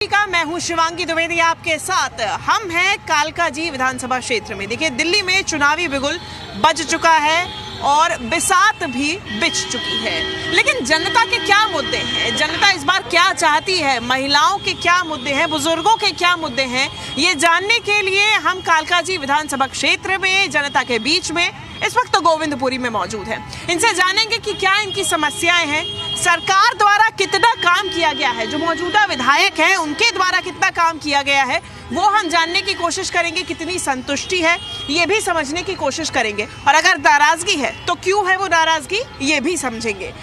मैं हूं शिवांगी द्विवेदी आपके साथ। हम हैं कालकाजी विधानसभा क्षेत्र में। देखिए, दिल्ली में चुनावी बिगुल बज चुका है और बिसात भी बिछ चुकी है, लेकिन जनता के क्या मुद्दे हैं, जनता इस बार क्या चाहती है, महिलाओं के क्या मुद्दे हैं, बुजुर्गों के क्या मुद्दे हैं, ये जानने के लिए हम कालकाजी विधानसभा क्षेत्र में जनता के बीच में इस वक्त तो गोविंदपुरी में मौजूद है। इनसे जानेंगे कि क्या इनकी समस्याएं हैं, सरकार द्वारा कितना काम किया गया है, जो मौजूदा विधायक हैं उनके द्वारा कितना काम किया गया है, वो हम जानने की कोशिश करेंगे। कितनी संतुष्टि है ये भी समझने की कोशिश करेंगे, और अगर नाराजगी है तो क्यों है वो नाराजगी, ये भी समझेंगे।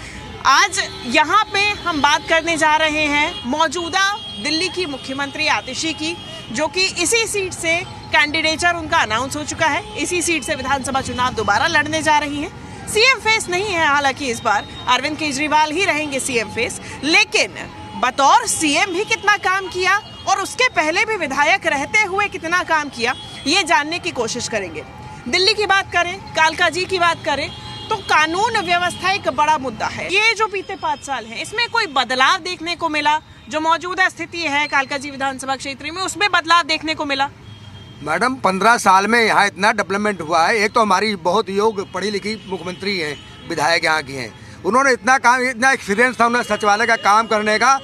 आज यहाँ पे हम बात करने जा रहे हैं मौजूदा दिल्ली की मुख्यमंत्री आतिशी की, जो कि इसी सीट से कैंडिडेचर उनका अनाउंस हो चुका है। इसी सीट से विधानसभा चुनाव दोबारा लड़ने जा रही हैं। सीएम फेस नहीं है, हालांकि इस बार अरविंद केजरीवाल ही रहेंगे सीएम फेस, लेकिन बतौर सीएम भी कितना काम किया और उसके पहले भी विधायक रहते हुए कितना काम किया, ये जानने की कोशिश करेंगे। दिल्ली की बात करें, कालकाजी की बात करें, तो कानून व्यवस्था एक बड़ा मुद्दा है। ये जो बीते 5 साल हैं, इसमें कोई बदलाव देखने को मिला? जो मौजूदा स्थिति है कालकाजी विधानसभा क्षेत्र में, उसमें बदलाव देखने को मिला? मैडम, 15 साल में यहाँ इतना डेवलपमेंट हुआ है। एक तो हमारी बहुत योग्य पढ़ी लिखी मुख्यमंत्री हैं, विधायक यहाँ की हैं, उन्होंने इतना काम, इतना एक्सपीरियंस था उन्हें सचिवालय का काम करने का।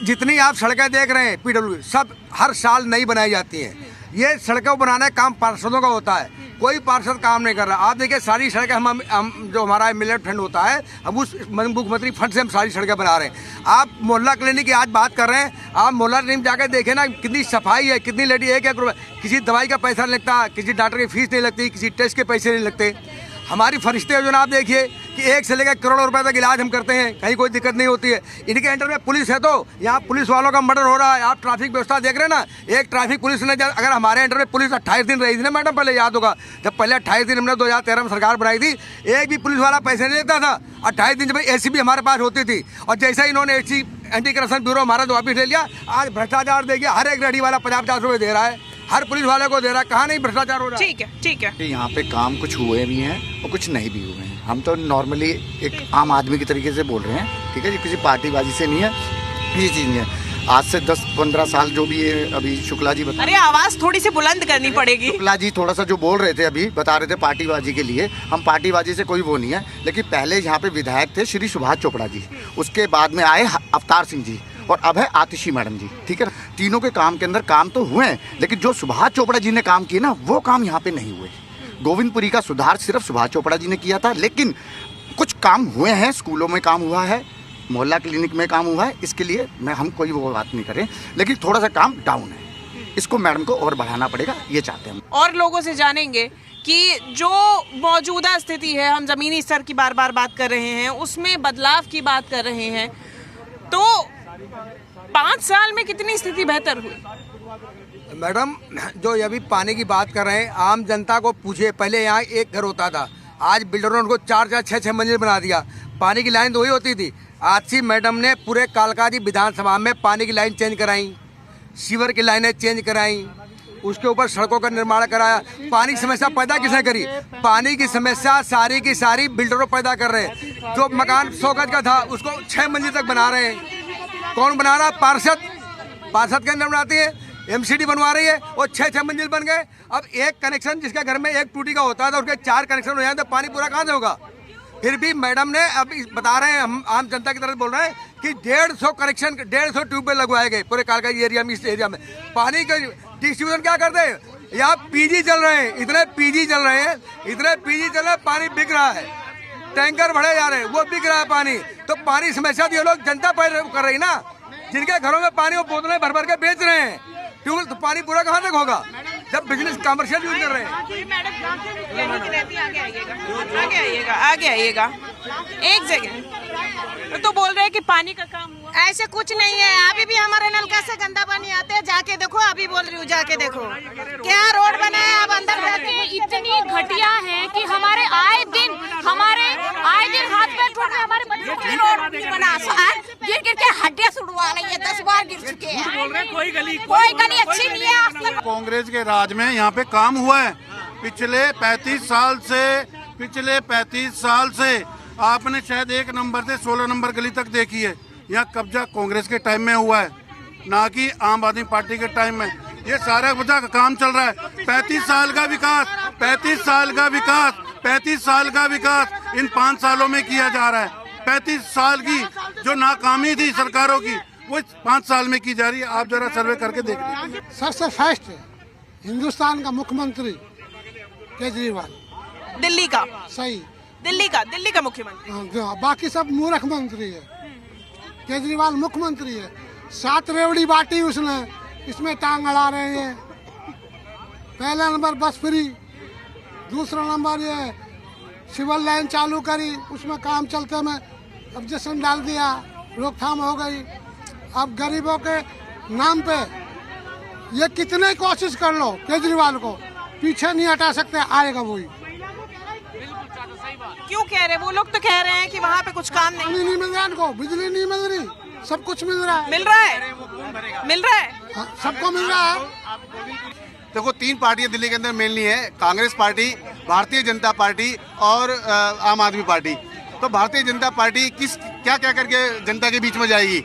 जितनी आप सड़कें देख रहे हैं पीडब्ल्यू, सब हर साल नई बनाई जाती हैं। ये सड़कों बनाने का काम पार्षदों का होता है, कोई पार्षद काम नहीं कर रहा। आप देखिए, सारी सड़कें हम जो हमारा एमएलए फंड होता है, हम उस मुख्यमंत्री फंड से हम सारी सड़कें बना रहे हैं। आप मोहल्ला क्लिनिक की आज बात कर रहे हैं, आप मोहल्ला क्लिनिक जाकर देखें ना, कितनी सफाई है, कितनी लेडी, एक रुपये किसी दवाई का पैसा नहीं लगता, किसी डॉक्टर की फीस नहीं लगती, किसी टेस्ट के पैसे नहीं लगते। हमारी फरिश्ते योजना आप देखिए कि 1 से लेकर करोड़ों रुपए तक इलाज हम करते हैं, कहीं कोई दिक्कत नहीं होती है। इनके अंडर में पुलिस है, तो यहाँ पुलिस वालों का मर्डर हो रहा है। आप ट्रैफिक व्यवस्था देख रहे हैं ना, एक ट्रैफिक पुलिस ने, अगर हमारे अंडर में पुलिस 28 दिन रही थी ना मैडम, पहले याद होगा, जब पहले 28 दिन हमने 2013 में सरकार बनाई थी, एक भी पुलिस वाला पैसे नहीं लेता था। 28 दिन जब एसीबी हमारे पास होती थी, और जैसे ही इन्होंने एंटी करप्शन ब्यूरो हमारा तो वापिस ले लिया, आज भ्रष्टाचार देखिए, हर एक रेडी वाला 50-50 रुपये दे रहा है, हर पुलिस वाले को दे रहा है। कहाँ नहीं भ्रष्टाचार हो रहा है? ठीक है। यहाँ पे काम कुछ हुए भी हैं और कुछ नहीं भी हुए हैं। हम तो नॉर्मली एक आम आदमी की तरीके से बोल रहे हैं, ठीक है जी, किसी पार्टीबाजी से नहीं है, ये चीज़ नहीं है। आज से 10-15 साल जो भी है, अभी शुक्ला जी बता, अरे आवाज थोड़ी सी बुलंद करनी पड़ेगी। शुक्ला जी थोड़ा सा जो बोल रहे थे, अभी बता रहे थे पार्टीबाजी के लिए, हम पार्टीबाजी से कोई वो नहीं है। लेकिन पहले यहाँ पे विधायक थे श्री सुभाष चोपड़ा जी, उसके बाद में आए अवतार सिंह जी, और अब है आतिशी मैडम जी, ठीक है। तीनों के काम के अंदर काम तो हुए हैं, लेकिन जो सुभाष चोपड़ा जी ने काम किए ना, वो काम यहाँ पे नहीं हुए। गोविंदपुरी का सुधार सिर्फ सुभाष चोपड़ा जी ने किया था, लेकिन कुछ काम हुए हैं, स्कूलों में काम हुआ है, मोहल्ला क्लिनिक में काम हुआ है। इसके लिए हम कोई वो बात नहीं करें, लेकिन थोड़ा सा काम डाउन है, इसको मैडम को और बढ़ाना पड़ेगा, ये चाहते हैं हम। और लोगों से जानेंगे कि जो मौजूदा स्थिति है, हम जमीनी स्तर की बार बार बात कर रहे हैं, उसमें बदलाव की बात कर रहे हैं, तो 5 साल में कितनी स्थिति बेहतर हुई? मैडम, जो अभी पानी की बात कर रहे हैं, आम जनता को पूछिए, पहले यहाँ एक घर होता था, आज बिल्डरों ने उनको 4-4, 6-6 मंजिल बना दिया। पानी की लाइन तो वही होती थी। आतिशी मैडम ने पूरे कालकाजी विधानसभा में पानी की लाइन चेंज कराई, सीवर की लाइनें चेंज कराई, उसके ऊपर सड़कों का निर्माण कराया। पानी की समस्या पैदा किसने करी? पानी की समस्या सारी की सारी बिल्डरों पैदा कर रहे हैं। जो मकान 100 गज का था, उसको 6 मंजिल तक बना रहे हैं। कौन बना रहा? पार्षद के अंदर बनाती है, एमसीडी बनवा रही है, और 6-6 मंजिल बन गए। अब एक कनेक्शन जिसके घर में एक टूटी का होता था, उसके 4 कनेक्शन हो जाए तो पानी पूरा कहाँ से होगा? फिर भी मैडम ने, अब बता रहे हैं, हम आम जनता की तरफ बोल रहे हैं कि 150 कनेक्शन, 150 ट्यूबवेल लगवाए गए पूरे कालकाजी एरिया में। इस एरिया में पानी का डिस्ट्रीब्यूशन क्या करते हैं? यहाँ पीजी चल रहे हैं, इतने पीजी चल रहे हैं, पानी बिक रहा है, टैंकर भरे जा रहे हैं, वो बिक रहा है पानी। तो पानी समस्या ये लोग जनता पैदा कर रही ना, जिनके घरों में पानी वो बोतलें भर भर के बेच रहे हैं, ट्यूबवेल, तो पानी पूरा कहाँ तक होगा जब बिजनेस कमर्शियल यूज कर रहे हैं? आगे आइएगा। एक जगह तो बोल रहे हैं कि पानी का काम हुआ, ऐसे कुछ नहीं है। अभी भी हमारे नलका से गंदा पानी आते हैं, जाके देखो, अभी बोल रही हूँ, जाके देखो क्या रोड बना है। अब अंदर इतनी घटिया है कि हमारे आए दिन हाथ पैर टूट रहे, हमारे बच्चों के रोड नहीं बना, गिर गिर के हड्डियां सुड़वा रही है, 10 बार गिर चुके हैं। कोई गली अच्छी नहीं है आज तक। कांग्रेस के राज में यहाँ पे काम हुआ है पिछले 35 साल से आपने शायद 1 नंबर से 16 नंबर गली तक देखी है। यहाँ कब्जा कांग्रेस के टाइम में हुआ है। ना कि आम आदमी पार्टी के टाइम में। ये सारा बचा काम चल रहा है। 35 साल का विकास, 35 साल का विकास, 35 साल का विकास इन 5 सालों में किया जा रहा है। 35 साल की जो नाकामी थी सरकारों की, वो 5 साल में की जा रही है। आप जरा सर्वे करके देख लीजिए। सबसे फर्स्ट हिंदुस्तान का मुख्यमंत्री केजरीवाल, दिल्ली का सही। दिल्ली का मुख्यमंत्री। बाकी सब मूर्ख मंत्री है। केजरीवाल मुख्यमंत्री है। 7 रेवड़ी बांटी उसने, इसमें टांग अड़ा रहे हैं। पहला नंबर बस फ्री, दूसरा नंबर ये सिविल लाइन चालू करी, उसमें काम चलते में ऑब्जेक्शन डाल दिया, रोकथाम हो गई। अब गरीबों के नाम पे ये कितने कोशिश कर लो केजरीवाल को पीछे नहीं हटा सकते, आएगा वही। क्यों कह रहे? वो लोग तो कह रहे हैं कि वहाँ पे कुछ काम नहीं। पानी नहीं मिल रहा इनको, बिजली नहीं मिल रही, सब कुछ मिल रहा है। मिल रहा है सबको मिल रहा है। देखो 3 पार्टियां दिल्ली के अंदर मेनली है, कांग्रेस पार्टी, भारतीय जनता पार्टी और आम आदमी पार्टी। तो भारतीय जनता पार्टी क्या करके जनता के बीच में जाएगी?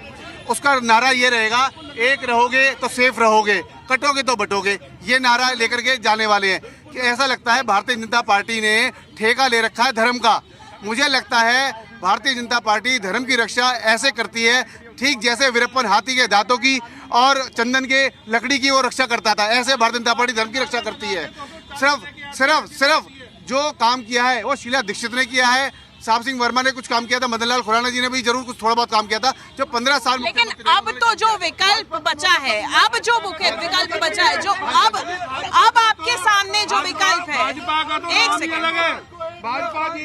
उसका नारा ये रहेगा, एक रहोगे तो सेफ रहोगे, कटोगे तो बटोगे। ये नारा लेकर के जाने वाले हैं। कि ऐसा लगता है भारतीय जनता पार्टी ने ठेका ले रखा है धर्म का। मुझे लगता है भारतीय जनता पार्टी धर्म की रक्षा ऐसे करती है ठीक जैसे वीरप्पन हाथी के दांतों की और चंदन के लकड़ी की वो रक्षा करता था, ऐसे भारतीय जनता पार्टी धर्म की रक्षा करती है। सिर्फ जो काम किया है वो शीला दीक्षित ने किया है, साहब सिंह वर्मा ने कुछ काम किया था, मदन लाल खुराना जी ने भी जरूर कुछ थोड़ा बहुत काम किया था जो 15 साल। लेकिन अब तो जो विकल्प बचा है, अब जो विकल्प बचा है, जो अब आपके सामने जो विकल्प है, एक सेकंड,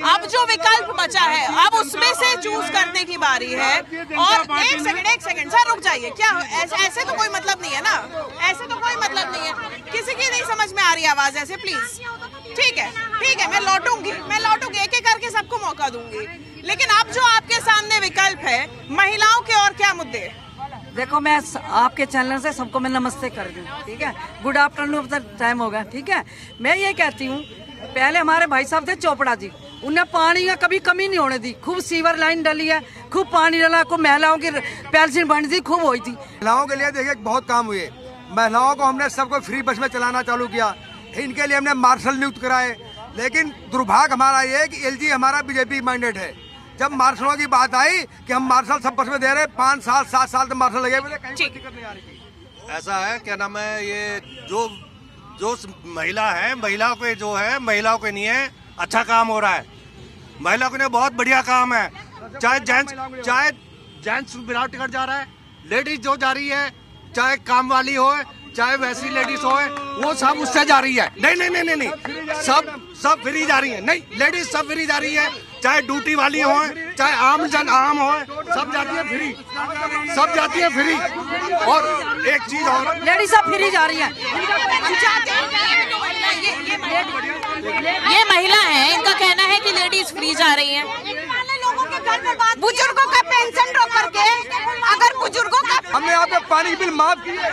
अब जो विकल्प बचा है अब उसमें से चूज करने की बारी है। और एक सेकंड सर रुक जाइए। क्या ऐसे तो कोई मतलब नहीं है ना, ऐसे तो कोई मतलब नहीं है। किसी की नहीं समझ में आ रही आवाज ऐसे, प्लीज। ठीक है, मैं लौटूंगी, एक एक करके सबको मौका दूंगी। लेकिन अब जो आपके सामने विकल्प है, महिलाओं के और क्या मुद्दे? देखो, मैं आपके चैनल से सबको मैं नमस्ते कर दूं, ठीक है। गुड आफ्टरनून टाइम होगा, ठीक है। मैं ये कहती हूँ, पहले हमारे भाई साहब थे चोपड़ा जी, उन्हें पानी का कभी कमी नहीं होने दी। खूब सीवर लाइन डली है, खूब पानी डाला, खूब महिलाओं की पेंशन बनी थी, खूब हुई थी। महिलाओं के लिए देखिए बहुत काम हुए। महिलाओं को हमने सबको फ्री बस में चलाना चालू किया। इनके लिए हमने मार्शल नियुक्त कराए। लेकिन दुर्भाग्य हमारा ये है कि एलजी हमारा बीजेपी माइंडेड है। जब मार्शलों की बात आई कि हम मार्शल सब बस में दे रहे, 5 साल 7 साल तक मार्शल लगे हुए, कहीं कोई दिक्कत नहीं आ रही। ऐसा है, क्या नाम है, ये जो महिला है, महिलाओं के जो है, महिलाओं के लिए अच्छा काम हो रहा है। महिलाओं के लिए बहुत बढ़िया काम है। चाहे जेंट्स बिना टिकट जा रहा है, लेडीज जो जा रही है, चाहे काम वाली हो, चाहे वैसी लेडीज हो, वो सब उससे जा रही है। नहीं, सब फ्री जा रही है। नहीं, लेडीज सब फ्री जा रही है, चाहे ड्यूटी वाली हो, चाहे आम हो, सब जाती है फ्री, सब जाती है फ्री। और एक चीज और, लेडीज सब फ्री जा रही है। ये महिला है, इनका कहना है कि लेडीज फ्री जा रही हैं। बुजुर्गों का पेंशन रोक करके, अगर बुजुर्गों का हमने आपके पानी बिल माफ किए,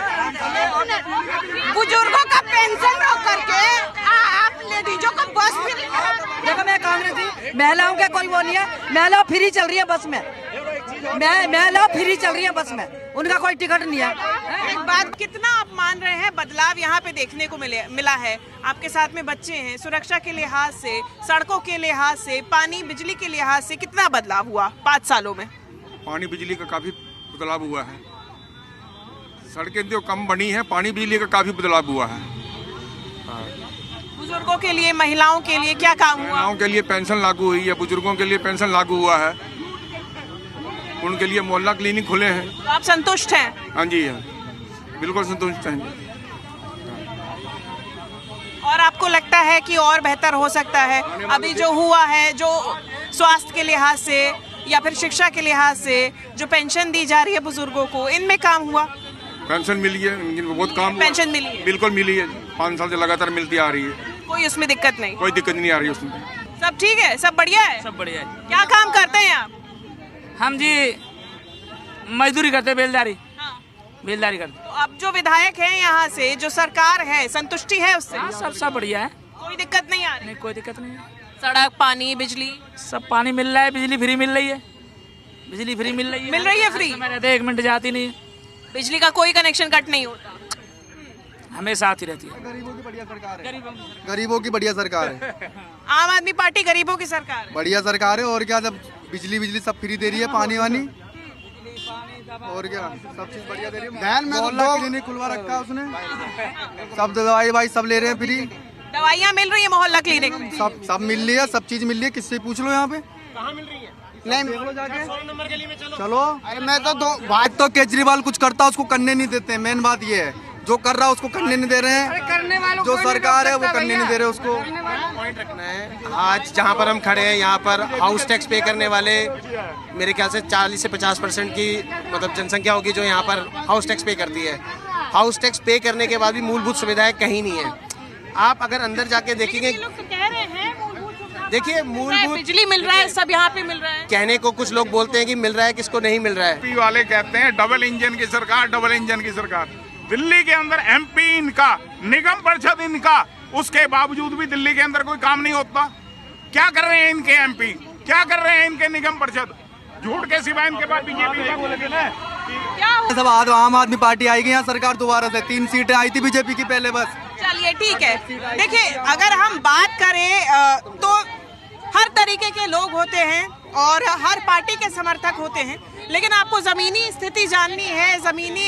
बुजुर्गों का पेंशन रोक करके आप लेडीजों को बस फ्री। देखो, मैं कांग्रेस थी, महिलाओं का कोई वो नहीं है, महिला फ्री चल रही है बस में, महिला फ्री चल रही है बस में, उनका कोई टिकट नहीं है। एक बात, कितना आप मान रहे हैं बदलाव यहाँ पे देखने को मिला है? आपके साथ में बच्चे हैं, सुरक्षा के लिहाज से, सड़कों के लिहाज से, पानी बिजली के लिहाज से कितना बदलाव हुआ 5 सालों में? पानी बिजली का काफी बदलाव हुआ है। सड़कें जो कम बनी है, पानी बिजली का काफी बदलाव हुआ है। बुजुर्गों के लिए, महिलाओं के लिए क्या काम हुआ? महिलाओं के लिए पेंशन लागू हुई है, बुजुर्गों के लिए पेंशन लागू हुआ है, उनके लिए मोहल्ला क्लिनिक खुले हैं। तो आप संतुष्ट हैं? हाँ जी, बिल्कुल संतुष्ट हैं। और आपको लगता है कि और बेहतर हो सकता है? अभी जो हुआ है, जो स्वास्थ्य के लिहाज से या फिर शिक्षा के लिहाज से जो पेंशन दी जा रही है बुजुर्गों को, इनमें काम हुआ? पेंशन मिली है, बहुत काम। पेंशन मिली है? बिल्कुल मिली है, 5 साल से लगातार मिलती आ रही है। कोई उसमें दिक्कत नहीं? कोई दिक्कत नहीं आ रही उसमें। सब ठीक है, सब बढ़िया है? सब बढ़िया है। क्या काम करते हैं आप? हम जी मजदूरी करते, बेलदारी। बेलदारी करते। तो अब जो विधायक हैं यहाँ से, जो सरकार है, संतुष्टि है उससे? हाँ, सब बढ़िया है, कोई दिक्कत नहीं आ रही? नहीं, कोई दिक्कत नहीं है। सड़क, पानी, बिजली सब पानी मिल रहा है, बिजली फ्री मिल रही है, बिजली फ्री मिल रही है। मिल रही है फ्री? मैं रहते 1 मिनट जाती नहीं, बिजली का कोई कनेक्शन कट नहीं होता। हमेशा आती रहती है। गरीबों की बढ़िया सरकार है। गरीबों की बढ़िया सरकार है। आम आदमी पार्टी गरीबों की सरकार है। बढ़िया सरकार है। और क्या, जब बिजली सब फ्री दे रही है, पानी वानी, और क्या सब चीज बढ़िया दे रही है। बहन में तो क्लिनिक खुलवा रखा है उसने, सब दवाई भाई सब ले रहे हैं फ्री। दवाइयाँ मिल रही है मोहल्ला क्लिनिक में? सब मिल रही है, सब चीज मिल रही है। किससे पूछ लो यहाँ पे कहाँ मिल रही है? नहीं देख लो जाके, 100 नंबर गली में चलो। अरे मैं तो बात तो केजरीवाल कुछ करता उसको करने नहीं देते। मेन बात ये है, जो कर रहा है उसको करने नहीं दे रहे हैं। जो सरकार है वो करने नहीं दे रहे उसको। पॉइंट रखना है। आज जहाँ पर हम खड़े हैं यहाँ पर हाउस टैक्स पे करने वाले मेरे ख्याल से 40 से 50% की मतलब जनसंख्या होगी जो यहाँ पर हाउस टैक्स पे करती है। हाउस टैक्स पे करने के बाद भी मूलभूत सुविधाएं कहीं नहीं है। आप अगर अंदर जाके देखेंगे, देखिए मूलभूत बिजली मिल रहा है, सब यहाँ पे मिल रहा है। कहने को कुछ लोग बोलते हैं कि मिल रहा है, किसको नहीं मिल रहा है। एमपी वाले कहते हैं डबल इंजन की सरकार, डबल इंजन की सरकार। दिल्ली के अंदर एमपी इनका, निगम परिषद इनका, उसके बावजूद भी दिल्ली के अंदर कोई काम नहीं होता। क्या कर रहे हैं इनके एमपी, क्या कर रहे हैं इनके निगम परिषद? झूठ के सिवाय इनके बाद बीजेपी सब आम आदमी पार्टी आएगी यहाँ सरकार दोबारा से। 3 सीटें आई थी बीजेपी की पहले बस। चलिए ठीक है। देखिए अगर हम बात करें तो हर तरीके के लोग होते हैं और हर पार्टी के समर्थक होते हैं, लेकिन आपको ज़मीनी स्थिति जाननी है, ज़मीनी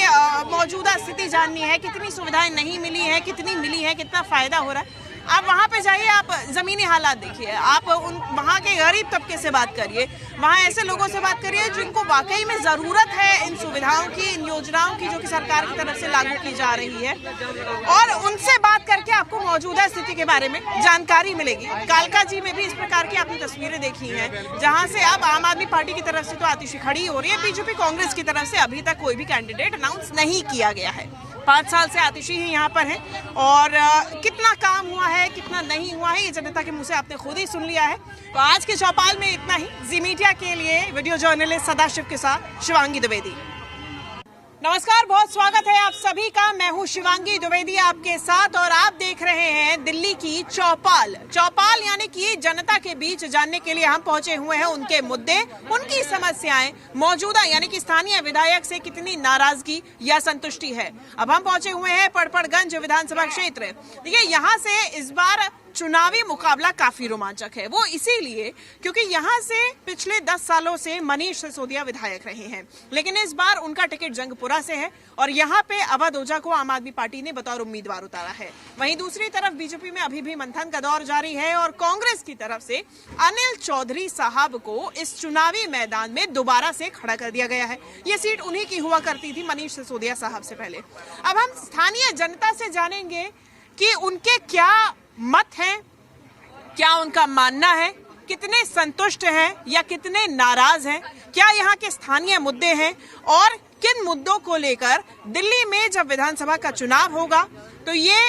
मौजूदा स्थिति जाननी है, कितनी सुविधाएं नहीं मिली हैं, कितनी मिली है, कितना फ़ायदा हो रहा है। आप वहाँ पे जाइए, आप ज़मीनी हालात देखिए, आप वहाँ के गरीब तबके से बात करिए, वहाँ ऐसे लोगों से बात करिए जिनको वाकई में ज़रूरत है इन सुविधाओं की, इन योजनाओं की जो कि सरकार की तरफ से लागू की जा रही है, और उनसे बात करके आपको मौजूदा स्थिति के बारे में जानकारी मिलेगी। कालका जी में भी इस प्रकार की आपने तस्वीरें देखी हैं, जहाँ से अब आम आदमी पार्टी की तरफ से तो आतिशी खड़ी हो रही है, बीजेपी कांग्रेस की तरफ से अभी तक कोई भी कैंडिडेट अनाउंस नहीं किया गया है। 5 साल से आतिशी ही यहाँ पर हैं और कितना काम हुआ है, कितना नहीं हुआ है, ये जनता के मुंह से आपने खुद ही सुन लिया है। तो आज के चौपाल में इतना ही। जी मीडिया के लिए वीडियो जर्नलिस्ट सदाशिव के साथ शिवांगी द्विवेदी। नमस्कार, बहुत स्वागत है आप सभी का। मैं हूं शिवांगी द्विवेदी आपके साथ और आप देख रहे हैं दिल्ली की चौपाल। चौपाल यानी कि जनता के बीच जानने के लिए हम पहुंचे हुए हैं उनके मुद्दे, उनकी समस्याएं, मौजूदा यानी कि स्थानीय विधायक से कितनी नाराजगी या संतुष्टि है। अब हम पहुंचे हुए हैं पड़पड़गंज विधानसभा क्षेत्र। देखिए यहाँ से इस बार चुनावी मुकाबला काफी रोमांचक है। वो इसीलिए क्योंकि यहाँ से पिछले 10 सालों से मनीष सिसोदिया विधायक रहे हैं, लेकिन इस बार उनका टिकट जंगपुरा से है और यहाँ पे अवध ओझा को आम आदमी पार्टी ने बतौर उम्मीदवार उतारा है। वहीं दूसरी तरफ बीजेपी में अभी भी मंथन का दौर जारी है और कांग्रेस की तरफ से अनिल चौधरी साहब को इस चुनावी मैदान में दोबारा से खड़ा कर दिया गया है। ये सीट उन्हीं की हुआ करती थी मनीष सिसोदिया साहब से पहले। अब हम स्थानीय जनता से जानेंगे कि उनके क्या मत हैं, क्या उनका मानना है, कितने संतुष्ट हैं या कितने नाराज हैं, क्या यहाँ के स्थानीय मुद्दे हैं और किन मुद्दों को लेकर दिल्ली में जब विधानसभा का चुनाव होगा तो ये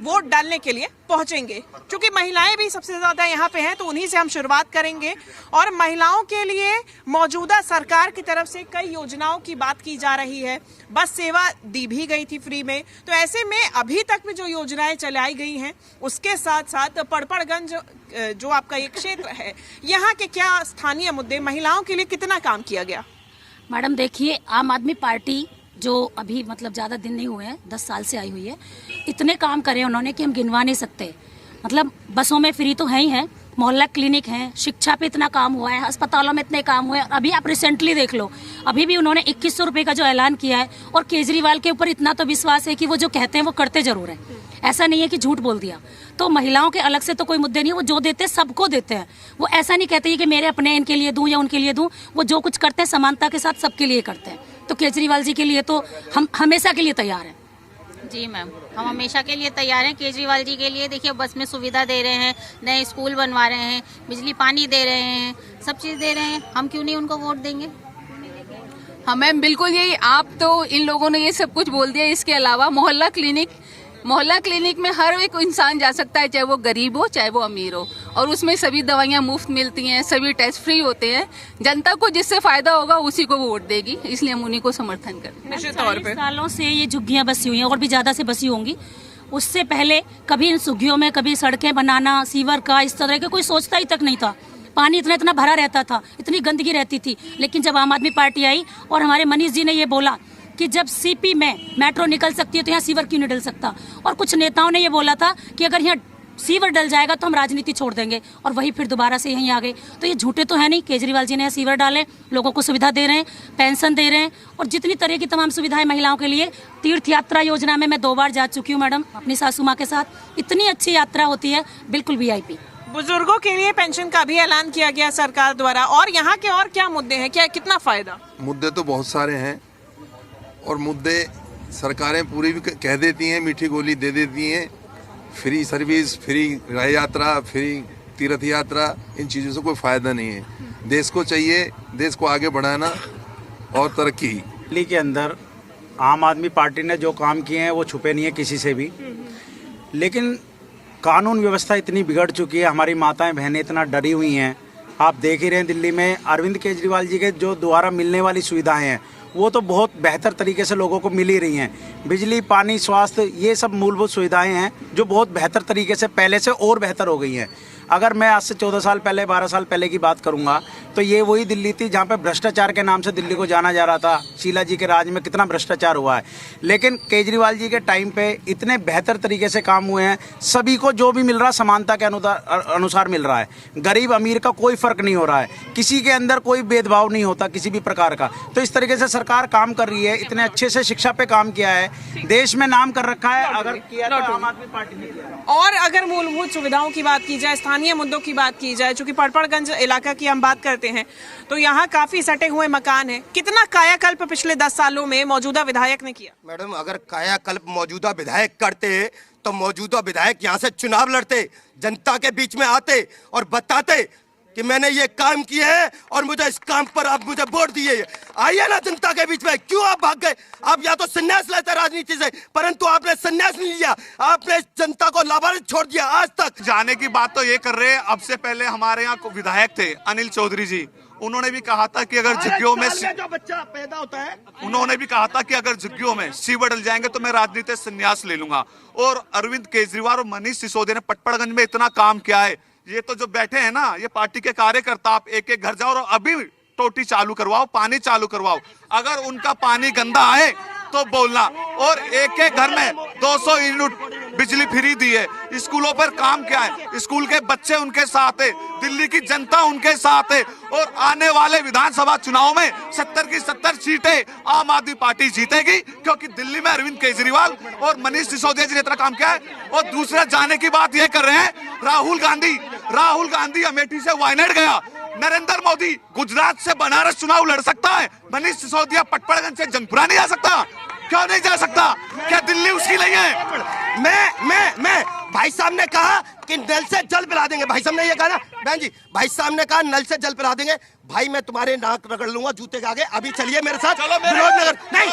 वोट डालने के लिए पहुंचेंगे। क्योंकि महिलाएं भी सबसे ज्यादा यहाँ पे हैं तो उन्हीं से हम शुरुआत करेंगे। और महिलाओं के लिए मौजूदा सरकार की तरफ से कई योजनाओं की बात की जा रही है, बस सेवा दी भी गई थी फ्री में, तो ऐसे में अभी तक में जो योजनाएं चलाई गई हैं उसके साथ साथ पड़पड़गंज जो आपका ये क्षेत्र है, यहाँ के क्या स्थानीय मुद्दे, महिलाओं के लिए कितना काम किया गया? मैडम देखिए, आम आदमी पार्टी जो अभी मतलब ज़्यादा दिन नहीं हुए हैं, 10 साल से आई हुई है, इतने काम करे उन्होंने कि हम गिनवा नहीं सकते। मतलब बसों में फ्री तो है ही है, मोहल्ला क्लिनिक है, शिक्षा पे इतना काम हुआ है, अस्पतालों में इतने काम हुए हैं। अभी आप रिसेंटली देख लो, अभी भी उन्होंने 2100 रुपये का जो ऐलान किया है और केजरीवाल के ऊपर इतना तो विश्वास है कि वो जो कहते हैं वो करते जरूर हैं, ऐसा नहीं है कि झूठ बोल दिया। तो महिलाओं के अलग से तो कोई मुद्दे नहीं है, वो जो देते हैं सबको देते हैं। वो ऐसा नहीं कहते कि मेरे अपने इनके लिए दूं या उनके लिए दूं, वो जो कुछ करते हैं समानता के साथ सबके लिए करते हैं। तो केजरीवाल जी के लिए तो हम हमेशा के लिए तैयार हैं। जी मैम, हम हमेशा के लिए तैयार हैं। केजरीवाल जी के लिए देखिए, बस में सुविधा दे रहे हैं, नए स्कूल बनवा रहे हैं, बिजली पानी दे रहे हैं, सब चीज़ दे रहे हैं, हम क्यों नहीं उनको वोट देंगे? हाँ मैम, बिल्कुल यही। आप तो इन लोगों ने ये सब कुछ बोल दिया। इसके अलावा मोहल्ला क्लिनिक में हर एक इंसान जा सकता है, चाहे वो गरीब हो चाहे वो अमीर हो, और उसमें सभी दवाइयाँ मुफ्त मिलती हैं, सभी टेस्ट फ्री होते हैं। जनता को जिससे फायदा होगा उसी को वो वोट देगी, इसलिए हम उन्हीं को समर्थन करते हैं। निश्चित तौर पे सालों से ये झुग्गियाँ बसी हुई हैं और भी ज्यादा से बसी होंगी। उससे पहले कभी इन झुग्गियों में कभी सड़कें बनाना, सीवर का, इस तरह का कोई सोचता ही तक नहीं था। पानी इतना भरा रहता था, इतनी गंदगी रहती थी। लेकिन जब आम आदमी पार्टी आई और हमारे मनीष जी ने ये बोला कि जब सीपी में मेट्रो निकल सकती है तो यहाँ सीवर क्यों नहीं डल सकता। और कुछ नेताओं ने ये बोला था कि अगर यहाँ सीवर डल जाएगा तो हम राजनीति छोड़ देंगे, और वही फिर दोबारा से यहीं आ गए। तो ये झूठे तो है नहीं। केजरीवाल जी ने सीवर डाले, लोगों को सुविधा दे रहे हैं, पेंशन दे रहे हैं, और जितनी तरह की तमाम सुविधाएं महिलाओं के लिए। तीर्थ यात्रा योजना में मैं 2 बार जा चुकी हूँ मैडम अपनी सासू माँ के साथ। इतनी अच्छी यात्रा होती है, बिल्कुल VIP। बुजुर्गों के लिए पेंशन का भी ऐलान किया गया सरकार द्वारा। और यहाँ के और क्या मुद्दे हैं, क्या कितना फायदा? मुद्दे तो बहुत सारे हैं, और मुद्दे सरकारें पूरी भी कह देती हैं, मीठी गोली दे देती हैं। फ्री सर्विस, फ्री राह यात्रा, फ्री तीर्थ यात्रा, इन चीज़ों से कोई फ़ायदा नहीं है। देश को चाहिए देश को आगे बढ़ाना और तरक्की। दिल्ली के अंदर आम आदमी पार्टी ने जो काम किए हैं वो छुपे नहीं है किसी से भी, लेकिन कानून व्यवस्था इतनी बिगड़ चुकी है, हमारी माताएं बहनें इतना डरी हुई हैं। आप देख ही रहे हैं दिल्ली में अरविंद केजरीवाल जी के जो द्वारा मिलने वाली सुविधाएं हैं वो तो बहुत बेहतर तरीके से लोगों को मिल ही रही हैं। बिजली, पानी, स्वास्थ्य, ये सब मूलभूत सुविधाएं हैं जो बहुत बेहतर तरीके से पहले से और बेहतर हो गई हैं। अगर मैं आज से 14 साल पहले, 12 साल पहले की बात करूंगा तो ये वही दिल्ली थी जहाँ पे भ्रष्टाचार के नाम से दिल्ली को जाना जा रहा था। शीला जी के राज में कितना भ्रष्टाचार हुआ है, लेकिन केजरीवाल जी के टाइम पे इतने बेहतर तरीके से काम हुए हैं। सभी को जो भी मिल रहा है समानता के अनुसार मिल रहा है। गरीब अमीर का कोई फर्क नहीं हो रहा है, किसी के अंदर कोई भेदभाव नहीं होता किसी भी प्रकार का। तो इस तरीके से सरकार काम कर रही है, इतने अच्छे से शिक्षा पे काम किया है, देश में नाम कर रखा है। अगर किया तो आम आदमी पार्टी ने किया। और अगर मूलभूत सुविधाओं की बात की जाए, स्थानीय मुद्दों की बात की जाए, चूंकि पड़पड़गंज इलाका की हम बात करते हैं तो यहाँ काफी सटे हुए मकान हैं। कितना कायाकल्प पिछले 10 सालों में मौजूदा विधायक ने किया? मैडम, अगर कायाकल्प मौजूदा विधायक करते तो मौजूदा विधायक यहाँ से चुनाव लड़ते, जनता के बीच में आते और बताते कि मैंने ये काम किए हैं और मुझे इस काम पर आप मुझे वोट दिए। आइए ना जनता के बीच में। क्यों आप भाग गए? आप या तो संन्यास लेते राजनीति से, परंतु आपने संन्यास नहीं लिया, आपने जनता को लावारिस छोड़ दिया। आज तक जाने की बात तो ये कर रहे हैं। अब से पहले हमारे यहाँ विधायक थे अनिल चौधरी जी, उन्होंने भी कहा था कि अगर झुग्गियों में जो बच्चा पैदा होता है, उन्होंने भी कहा था कि अगर झुग्गियों में सीवर डल जाएंगे तो मैं राजनीति से संन्यास ले लूंगा। और अरविंद केजरीवाल और मनीष सिसोदिया ने पटपड़गंज में इतना काम किया है। ये तो जो बैठे हैं ना, ये पार्टी के कार्यकर्ता, आप एक एक घर जाओ और अभी टोटी चालू करवाओ, पानी चालू करवाओ। अगर उनका पानी गंदा आए तो बोलना। और एक एक घर में 200 यूनिट बिजली फ्री दी है। स्कूलों पर काम किया है, स्कूल के बच्चे उनके साथ है, दिल्ली की जनता उनके साथ है। और आने वाले विधानसभा चुनाव में 70 की 70 सीटें आम आदमी पार्टी जीतेगी, क्योंकि दिल्ली में अरविंद केजरीवाल और मनीष सिसोदिया जी ने इतना काम किया है। और दूसरा जाने की बात यह कर रहे हैं, राहुल गांधी अमेठी से वायनाड गया। नरेंद्र मोदी गुजरात से बनारस चुनाव लड़ सकता है, मनीष सिसोदिया पटपड़गंज से जंगपुरा नहीं जा सकता। क्यों नहीं जा सकता? क्या दिल्ली उसकी नहीं है? मैं भाई साहब ने कहा कि नल से जल पिला देंगे। भाई साहब ने ये कहा ना, बहन जी, भाई साहब ने कहा नल से जल पिला देंगे। भाई मैं तुम्हारे नाक रगड़ लूंगा जूते के आगे। अभी चलिए मेरे साथ विनोद नगर। नहीं,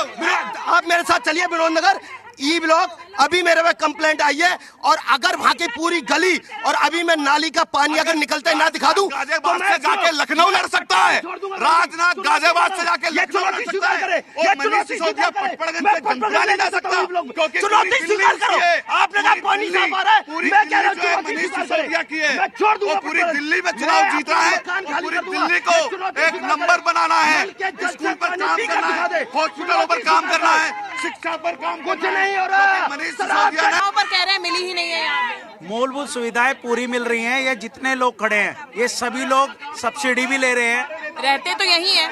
आप मेरे साथ चलिए विनोद नगर ई ब्लॉक। अभी मेरे पे कंप्लेंट आई है, और अगर वहां की पूरी गली और अभी मैं नाली का पानी अगर निकलते ना दिखा दूं तो मैं जाके लखनऊ लड़ सकता है। राजनाथ गाजियाबाद से जाके लखनऊ लड़ सकता है। और मनीष सिसोदिया पटपड़गंज से जंगपुरा नहीं जा सकता, क्योंकि चुनौती स्वीकार करो। आपने कहा पानी साफ आ रहा है, मैं कह रहा हूं चुनौती स्वीकार करें। मैं छोड़ दूंगा। पूरी दिल्ली में चुनाव जीत रहा है, पूरी दिल्ली को एक नंबर बनाना है, स्कूल पर काम करना है, हॉस्पिटलों पर काम करना है, शिक्षा पर काम कुछ नहीं हो रहा। पर कह रहे हैं मिली ही नहीं है यहाँ। मूलभूत सुविधाएं पूरी मिल रही हैं। ये जितने लोग खड़े हैं ये सभी लोग सब्सिडी भी ले रहे हैं। रहते तो यही है।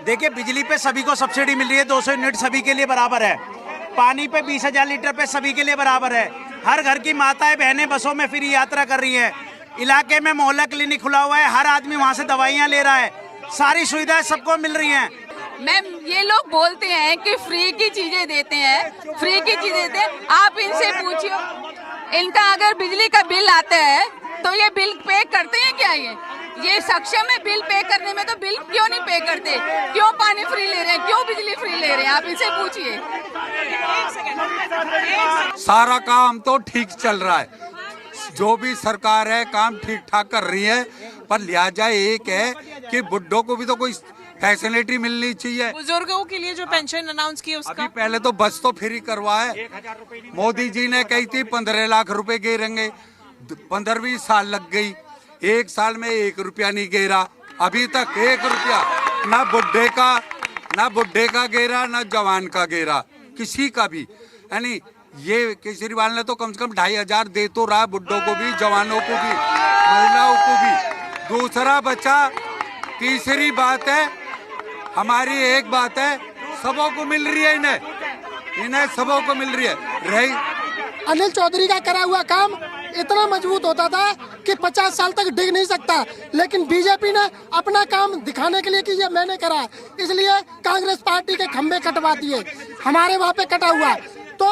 देखिए, बिजली पे सभी को सब्सिडी मिल रही है, 200 यूनिट सभी के लिए बराबर है। पानी पे 20,000 लीटर पे सभी के लिए बराबर है। हर घर की माताएं बहनें बसों में फ्री यात्रा कर रही है। इलाके में मोहल्ला क्लिनिक खुला हुआ है, हर आदमी वहाँ से दवाइयाँ ले रहा है। सारी सुविधाएं सबको मिल रही हैं। मैम, ये लोग बोलते हैं कि फ्री की चीजें देते हैं, फ्री की चीजें देते हैं। आप इनसे पूछिए, इनका अगर बिजली का बिल आता है तो ये बिल पे करते हैं क्या? ये सक्षम है बिल पे करने में, तो बिल क्यों नहीं पे करते? क्यों पानी फ्री ले रहे हैं, क्यों बिजली फ्री ले रहे हैं? आप इनसे पूछिए। सारा काम तो ठीक चल रहा है, जो भी सरकार है काम ठीक ठाक कर रही है, पर लिहाजा एक है कि बुड्ढों को भी तो कोई फैसिलिटी मिलनी चाहिए। बुजुर्गों के लिए जो पेंशन अनाउंस की उसका अभी पहले तो बस तो फ्री करवाए। मोदी जी ने कही थी 15 लाख रुपए गिरेंगे, 15 साल लग गई, 1 साल में 1 रुपया नहीं गिरा। अभी तक 1 रुपया ना बुढ़े का ना बुढ़े का घेरा ना जवान का घेरा, किसी का भी। यानी ये केजरीवाल ने तो कम से कम 2500 दे तो रहा, बुढ़ों को भी, जवानों को भी, महिलाओं को भी। दूसरा बच्चा, तीसरी बात है हमारी एक बात है, सबों को मिल रही है, इन्हें सबों को मिल रही है। रही अनिल चौधरी का करा हुआ काम इतना मजबूत होता था कि 50 साल तक डिग नहीं सकता, लेकिन बीजेपी ने अपना काम दिखाने के लिए कि ये मैंने करा, इसलिए कांग्रेस पार्टी के खंभे कटवा दिए, हमारे वहाँ पे कटा हुआ, तो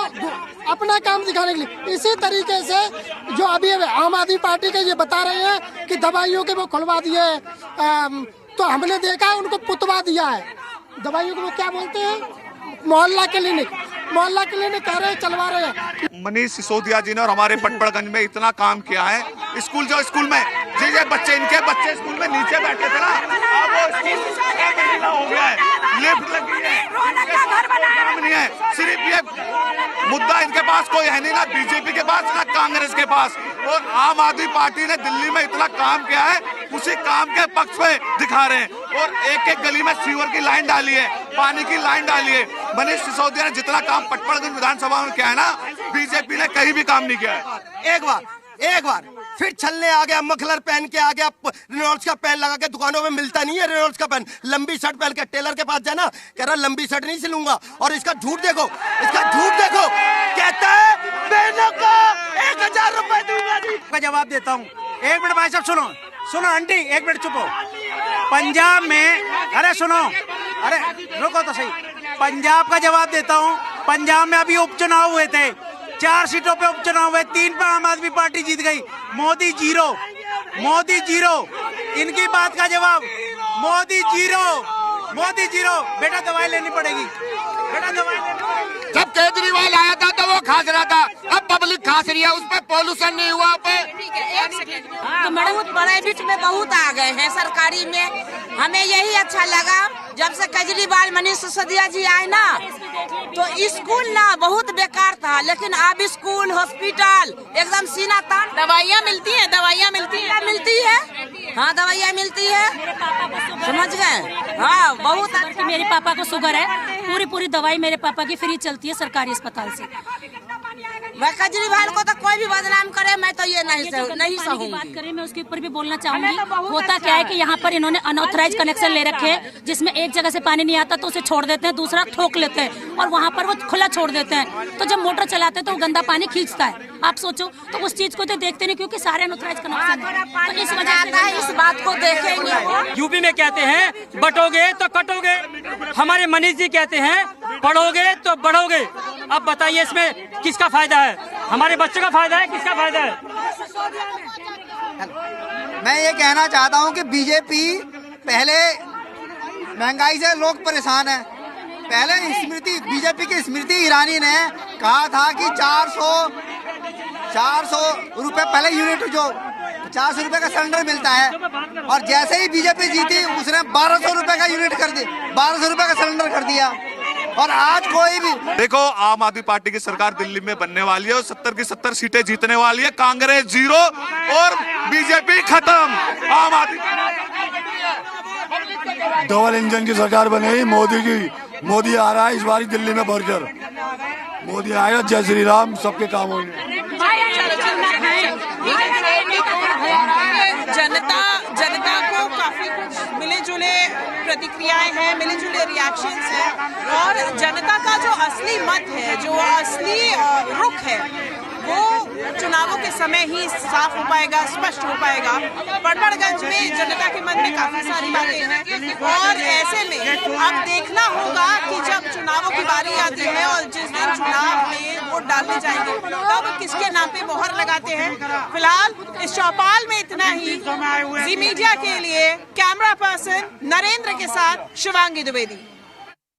अपना काम दिखाने के लिए। इसी तरीके से जो अभी आम आदमी पार्टी के ये बता रहे हैं कि दवाइयों के वो खुलवा दिए, तो हमने देखा उनको पुतवा दिया है। दवाइयों को वो क्या बोलते हैं, मोहल्ला क्लिनिक कह रहे हैं, चलवा रहे हैं। मनीष सिसोदिया जी ने और हमारे पटपड़गंज में इतना काम किया है। स्कूल में ये बच्चे, इनके बच्चे स्कूल में नीचे बैठे थे ना, अब वो स्कूल हो गया है, लिफ्ट लगी है, काम नहीं है। सिर्फ ये मुद्दा इनके पास कोई है नहीं, ना बीजेपी के पास ना कांग्रेस के पास। और आम आदमी पार्टी ने दिल्ली में इतना काम किया है, उसी काम के पक्ष में दिखा रहे हैं। और एक गली में सीवर की लाइन डाली है, पानी की लाइन डाली है। मनीष सिसोदिया ने जितना काम पटपड़गंज विधानसभा में किया है ना, बीजेपी ने कहीं भी काम नहीं किया है। एक बार फिर छलने आ गया, मफलर पहन के आ गया, रेनॉल्ड्स का पेन लगा के, दुकानों में मिलता नहीं है रेनॉल्ड्स का पेन, लंबी शर्ट पहन के टेलर के पास जाना, कह रहा लंबी शर्ट नहीं सिलूंगा। और इसका झूठ देखो, कहता है बहनों को 1000 रुपए दूंगा जी। का जवाब देता हूँ, एक मिनट भाई साहब सुनो आंटी, एक मिनट चुप हो। पंजाब में, अरे सुनो, अरे रुको तो सही, पंजाब का जवाब देता हूँ। पंजाब में अभी उपचुनाव हुए थे, 4 सीटों पे उपचुनाव हुए, 3 पे आम आदमी पार्टी जीत गई। मोदी जीरो। इनकी बात का जवाब, मोदी जीरो। बेटा दवाई लेनी पड़ेगी, जब केजरीवाल आया था तो वो खास रहा था, अब पब्लिक खास रही है, उस पर पॉल्यूशन नहीं हुआ। तो बहुत बड़े बीच में बहुत आ गए हैं सरकारी में। हमें यही अच्छा लगा जब से केजरीवाल मनीष सिसोदिया जी आए ना, तो स्कूल ना बहुत बेकार था, लेकिन अब स्कूल, हॉस्पिटल एकदम सीना तान। दवाइयाँ मिलती है। हाँ, दवाइयाँ मिलती है, समझ गए। हाँ, बहुत अच्छा। मेरे पापा को शुगर है, पूरी दवाई मेरे पापा की फ्री चलती है सरकारी अस्पताल से। मैं केजरीवाल को तो कोई भी बदनाम करे, मैं तो ये नहीं सहूंगी। बात करें, मैं उसके ऊपर भी बोलना चाहूंगी। होता क्या है कि यहाँ पर इन्होंने अनऑथराइज कनेक्शन ले रखे हैं, जिसमें एक जगह से पानी नहीं आता तो उसे छोड़ देते हैं, दूसरा ठोक लेते हैं और वहाँ पर वो खुला छोड़ देते हैं। तो जब मोटर चलाते हैं तो वो गंदा पानी खींचता है। आप सोचो, तो उस चीज को तो देखते नहीं, क्योंकि सारे अनऑथराइज कनेक्शन है, तो इस वजह से इस बात को देखेंगे। यूपी में कहते हैं बटोगे तो कटोगे, हमारे मनीष जी कहते हैं पढ़ोगे तो बढ़ोगे। अब बताइए इसमें किसका फायदा है? हमारे बच्चों का फायदा है, किसका फायदा है? मैं ये कहना चाहता हूँ कि बीजेपी, पहले महंगाई से लोग परेशान हैं। पहले बीजेपी की स्मृति ईरानी ने कहा था कि 400 रुपए पहले यूनिट, जो 50 रुपए का सिलेंडर मिलता है, और जैसे ही बीजेपी जीती उसने 1200 रुपए का यूनिट कर दिया, 1200 रुपए का सिलेंडर कर दिया। और आज कोई भी देखो, आम आदमी पार्टी की सरकार दिल्ली में बनने वाली है और 70 की 70 सीटें जीतने वाली है। कांग्रेस 0 और बीजेपी खत्म। आम आदमी डबल इंजन की सरकार बनेगी। मोदी आ रहा है इस बार दिल्ली में भरकर। मोदी आएगा, जय श्री राम, सबके काम होंगे। जनता को काफी कुछ मिले जुले प्रतिक्रियाएं हैं, मिले जुले रिएक्शंस हैं, और जनता का जो असली मत है, जो असली रुख है, वो चुनावों के समय ही साफ हो पाएगा, स्पष्ट हो पाएगा। पटपड़गंज में जनता के मन में काफी सारी बातें हैं, और ऐसे में अब देखना होगा कि जब चुनावों की बारी आती है और जिस दिन चुनाव में वोट डालने जाएंगे, तब किसके नाम पे मोहर लगाते हैं। फिलहाल इस चौपाल में इतना ही। जी मीडिया के लिए कैमरा पर्सन नरेंद्र के साथ शिवांगी द्विवेदी।